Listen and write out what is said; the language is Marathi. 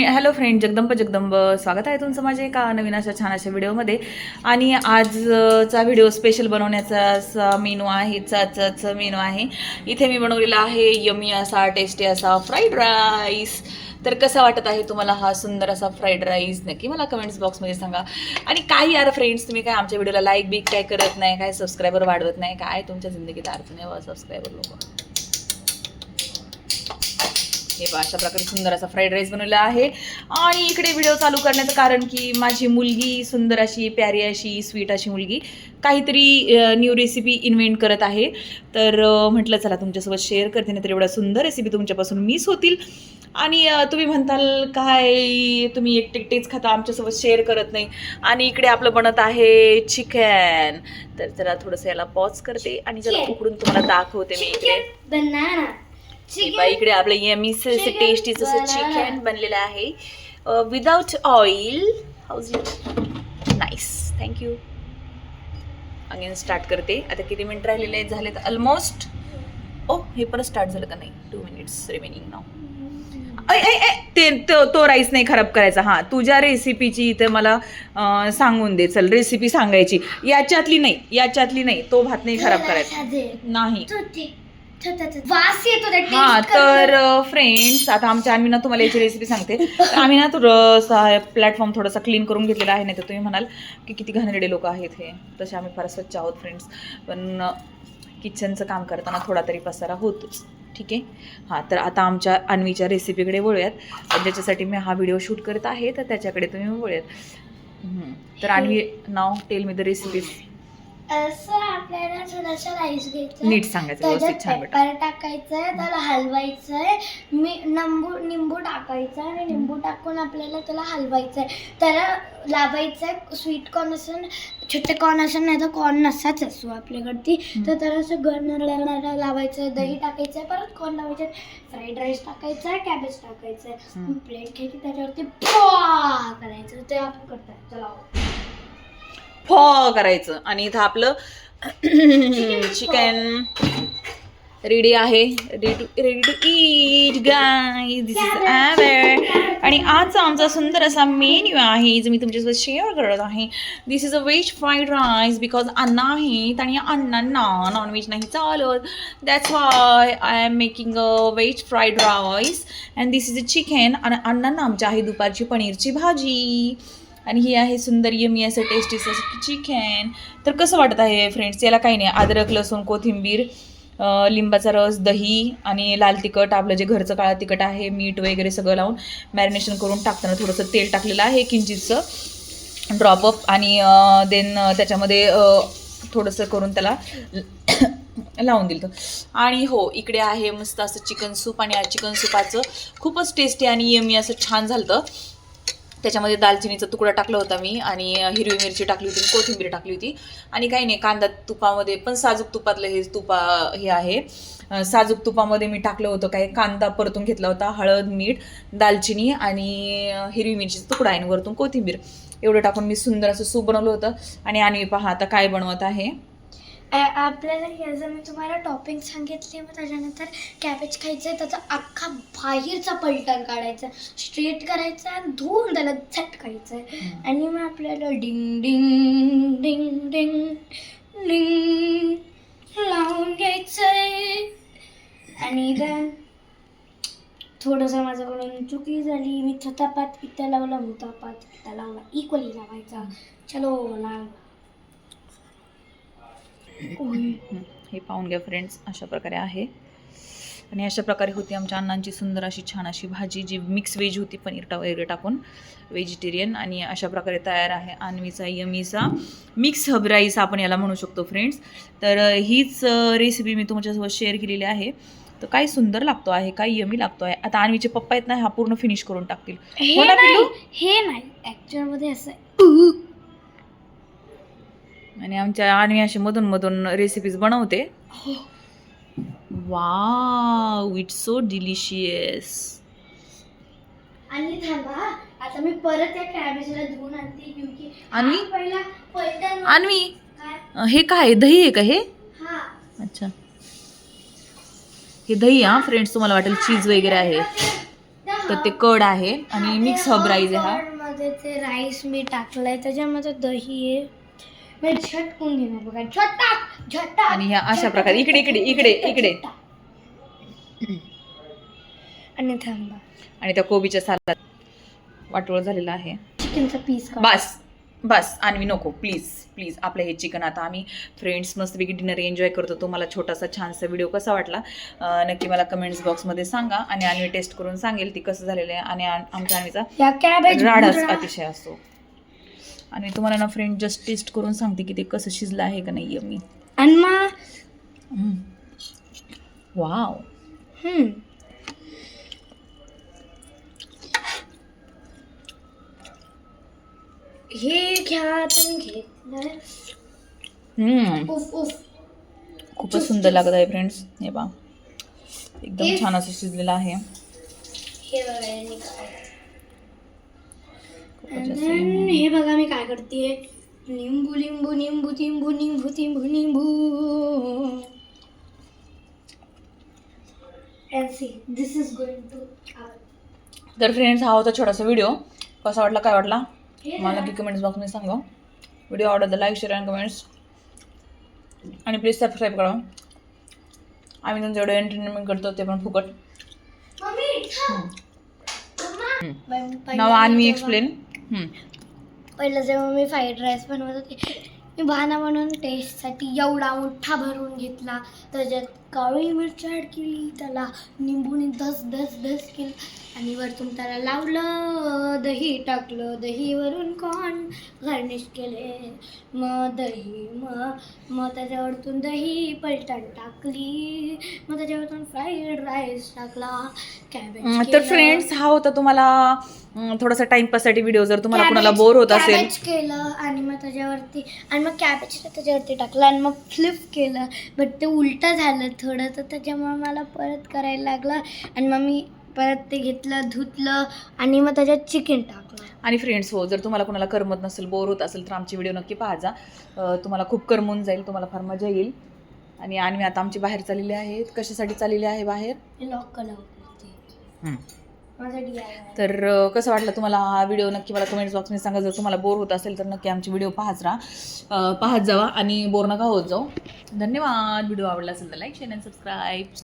हॅलो फ्रेंड, जगदंब स्वागत आहे तुमचं माझ्या एका नवीन अशा छान अशा व्हिडिओमध्ये. आणि आजचा व्हिडिओ स्पेशल बनवण्याचा मेनू आहे, चा मेनू आहे. इथे मी बनवलेला आहे यमी असा टेस्टी असा फ्राईड राईस. तर कसा वाटत आहे तुम्हाला हा सुंदर असा फ्राईड राईस? नक्की मला कमेंट्स बॉक्समध्ये सांगा. आणि काही यार फ्रेंड्स, तुम्ही काय आमच्या व्हिडिओला लाईक बिक काय करत नाही, काय सबस्क्रायबर वाढवत नाही, काय तुमच्या जिंदगीत अर्थ नाही सबस्क्रायबर लोक. हे अशा प्रकारे सुंदर असा फ्राईड राईस बनवलेला आहे. आणि इकडे व्हिडिओ चालू करण्याचं कारण की माझी मुलगी सुंदर अशी प्यारी अशी स्वीट अशी मुलगी काहीतरी न्यू रेसिपी इन्व्हेंट करत आहे. तर म्हटलं चला तुमच्यासोबत शेअर करते, नाही तर एवढा सुंदर रेसिपी तुमच्यापासून मिस होतील. आणि तुम्ही म्हणताल काय तुम्ही एकटेच खाता, आमच्यासोबत शेअर करत नाही. आणि इकडे आपलं बनत आहे चिकन. तर जरा थोडंसं याला पॉज करते आणि जरा उकडून तुम्हाला दाखवते मी. इकडे इकडे आपलं यमी टेस्टी जसं चिकन बनलेलं आहे without oil. House it nice, thank you. Again start करते. आता किती मिनिट राहिलेले झालेत ऑलमोस्ट. ओ हे परत स्टार्ट झालं का? नाही, 2 मिनिट्स रिमेनिंग नाव. ते तो राईस नाही खराब करायचा. हां, तुझ्या रेसिपीची इथे मला सांगून दे. चल रेसिपी सांगायची. याच्यातली नाही, तो भात नाही खराब करायचा नाही. वास येतो. हा तर फ्रेंड्स, आता आमच्या आम्ही ना तुम्हाला याची रेसिपी सांगते. आम्ही ना थोडंसं प्लॅटफॉर्म थोडासा क्लीन करून घेतलेला आहे. नाही तर तुम्ही म्हणाल की किती घाणेरडे लोक आहेत हे. तसे आम्ही फार स्वच्छ आहोत फ्रेंड्स, पण किचनचं काम करताना थोडा तरी पसारा होतोच. ठीक आहे. हां, तर आता आमच्या अन्वीच्या रेसिपीकडे वळूयात. ज्याच्यासाठी मी हा व्हिडिओ शूट करत आहे, तर त्याच्याकडे तुम्ही वळूयात. तर अन्वी, नाव टेल मी द रेसिपीज. असं आपल्याला थोडासा राईस घ्यायचा, नीट सांगायचं, व्यवस्थित छान बेटा. पेपर टाकायचंय, त्याला हलवायचंय, निंबू टाकायचा आणि निंबू टाकून आपल्याला त्याला हलवायचंय. त्याला लावायचंय स्वीट कॉर्न असेल, छोटे कॉर्न असेल, नाही तर कॉर्न नसाच असो आपल्याकडे, तर त्याला असं गरम लावायचंय. दही टाकायचंय, परत कॉर्न लावायचे, फ्राईड राईस टाकायचंय, कॅबेज टाकायचंय, प्लेट घ्यायची, त्याच्यावरती करायचं. ते आपण करताय. चला करायचं. आणि इथं आपलं चिकन रेडी आहे. Ready to eat guys. This is ever. आणि आजचा आमचा सुंदर असा मेन्यू आहे जो मी तुमच्यासोबत शेअर करत आहे. This is a veg fried rice because अण्णा आहेत आणि अण्णांना नॉनव्हेज नाही चालत. That's why I am making a veg fried rice and this is a chicken. आणि अण्णांना आमच्या आहे दुपारची पनीरची भाजी. आणि ही आहे सुंदर यमी असं टेस्टी असं चिकन. तर कसं वाटत आहे फ्रेंड्स? याला काही नाही, अद्रक लसूण कोथिंबीर, लिंबाचा रस, दही आणि लाल तिखट, आपलं जे घरचं काळं तिखट आहे, मीठ वगैरे सगळं लावून मॅरिनेशन करून टाकताना थोडंसं तेल टाकलेलं आहे किंचितचं ड्रॉपअप. आणि देन त्याच्यामध्ये थोडंसं करून त्याला लावून दिलं. आणि हो, इकडे आहे मस्त असं चिकन सूप. आणि या चिकन सूपाचं खूपच टेस्टी आणि यमी असं छान झालं. त्याच्यामध्ये दालचिनीचा तुकडा टाकला होता मी, आणि हिरवी मिरची टाकली होती, कोथिंबीर टाकली होती. आणि काही नाही, कांदा तुपामध्ये, पण साजूक तुपातलं हे आहे. साजूक तुपामध्ये मी टाकलं होतं काय, कांदा परतून घेतला होता, हळद मीठ दालचिनी आणि हिरवी मिरचीचा तुकडा आहे, वरतून कोथिंबीर एवढं टाकून मी सुंदर असं सूप बनवलं होतं. आणि पहा आता काय बनवत आहे. आपल्याला याचं मी तुम्हाला टॉपिंग सांगितले, मग त्याच्यानंतर कॅबेज खायचं आहे, त्याचा अख्खा बाहेरचा पलटण काढायचा, स्ट्रेट करायचा आणि धुवून त्याला झटकायचं आहे. आणि मग आपल्याला डिंग डिंग डिंग डिंग डिंग लावून घ्यायचं आहे. आणि देन थोडंसं माझ्याकडून चुकी झाली, मी थतापात इथं लावला, मुतापात इथं लावला, इक्वली लावायचा. चलो लाव. हे पाहून घ्या फ्रेंड्स, अशा प्रकारे आहे. आणि अशा प्रकारे होती आमच्या अण्णांची सुंदर अशी छान अशी भाजी, जी मिक्स व्हेज होती, पनीर वगैरे टाकून व्हेजिटेरियन. आणि अशा प्रकारे तयार आहे अन्वीचा यमीचा मिक्स हब राईस आपण याला म्हणू शकतो फ्रेंड्स. तर हीच रेसिपी मी तुमच्यासोबत शेअर केलेली आहे. तर काय सुंदर लागतो आहे, काय यमी लागतो आहे. आता अन्वीचे पप्पा आहेत ना, हा पूर्ण फिनिश करून टाकतील. हे नाही ॲक्च्युअलमध्ये असं आणि आमच्या अन्वी अशी मधून रेसिपीज बनवते. Wow, it's so delicious. आणि थांबा, आता मी परत त्या कॅबेजला धुवून आणते, क्योंकि अन्वी हे काय दही आहे का हे? अच्छा, हे दही. फ्रेंड्स, तुम्हाला वाटेल चीज वगैरे आहे. तर ते कड आहे आणि मिक्स हब राईस आहे हा. मध्ये ते राईस मी टाकलंय, त्याच्यामध्ये दही आहे. मी झटकून घेणार बघा, झटाक झटाक. आणि ह्या अशा प्रकारे इकडे इकडे इकडे इकडे आणि थांबा, आणि त्या कोबीच्या सालात वाटोळ झालेला आहे. चिकनचा पीस बस बस आणवी नको प्लीज प्लीज. आपलं हे चिकन आता आम्ही फ्रेंड्स मस्तपैकी डिनर एन्जॉय करतो. तुम्हाला छोटासा छानसा व्हिडिओ कसा वाटला नक्की मला कमेंट्स बॉक्समध्ये सांगा. आणि आणवी टेस्ट करून सांगेल ती कसं झालेलं आहे. आणि आमच्या आणवीचा राडाच अतिशय असतो. आणि तुम्हाला ना फ्रेंड जस्ट टेस्ट करून सांगते की ते कसं शिजलं आहे का नाही. मी आणि मग वाव हे घ्या तुम्ही घेतलं. उफ उफ, खूपच सुंदर लागत आहे फ्रेंड्स. हे बा एकदम छान असं शिजलेलं आहे. हे बघा यांनी काय. And then हे बघा मी काय करते, लिंबू लिंबू निंबू तिंबू निंबू तिंबू निंबू. And see, this is going to. तर फ्रेंड्स हा होता छोटासा व्हिडिओ. कसा वाटला काय वाटला मला नक्की कमेंट्स बॉक्समध्ये सांगा. व्हिडिओ आवडला लाईक शेअर आणि कमेंट्स आणि प्लीज सबस्क्राईब करा. आम्ही तुमच्या व्हिडिओ एंटरटेनमेंट करतो ते पण फुकट. नाव आणवी एक्सप्लेन. पहिलं जेव्हा मी फ्राईड राईस बनवत होते, मी बहाणा म्हणून टेस्टसाठी एवढा मोठा भरून घेतला. त्याच्यात काळी मिरची ॲड केली, त्याला निंबूने धस धस धस केलं आणि वरतून त्याला लावलं, दही टाकलं, दहीवरून कॉर्न गार्निश केले, मग दही मग त्याच्यावरतून दही पलटण टाकली, मग त्याच्यावरतून फ्राईड राईस टाकला, कॅबेज. तर फ्रेंड्स हा होता तुम्हाला थोडासा टाइमपाससाठी व्हिडिओ. जर तुम्हाला कोणाला बोर होत असेल कॅबेज केलं आणि मग त्याच्यावरती आणि मग कॅबेज त्याच्यावरती टाकलं आणि मग फ्लिप केलं, बट ते उलटं झालं थोडं, तर त्याच्यामुळे मला परत करायला लागलं. आणि मग मी परत ते घेतलं, धुतलं आणि मग त्याच्यात चिकन टाकलं. आणि फ्रेंड्स हो, जर तुम्हाला कोणाला करमत नसेल, बोर होत असेल तर आमची व्हिडिओ नक्की पाहा जा. तुम्हाला खूप करमून जाईल, तुम्हाला फार मजा येईल. आणि आणवी आता आमची बाहेर चाललेली आहे. कशासाठी चाललेली आहे बाहेर? Lock colour. तर कसं वाटलं तुम्हाला हा व्हिडिओ नक्की मला कमेंट्स बॉक्समध्ये सांगा. जर तुम्हाला बोर होत असेल तर नक्की आमची व्हिडिओ पाहत जावा आणि बोर नका होत जाऊ. धन्यवाद. व्हिडिओ आवडला असेल तर लाईक शेअर आणि सबस्क्राईब.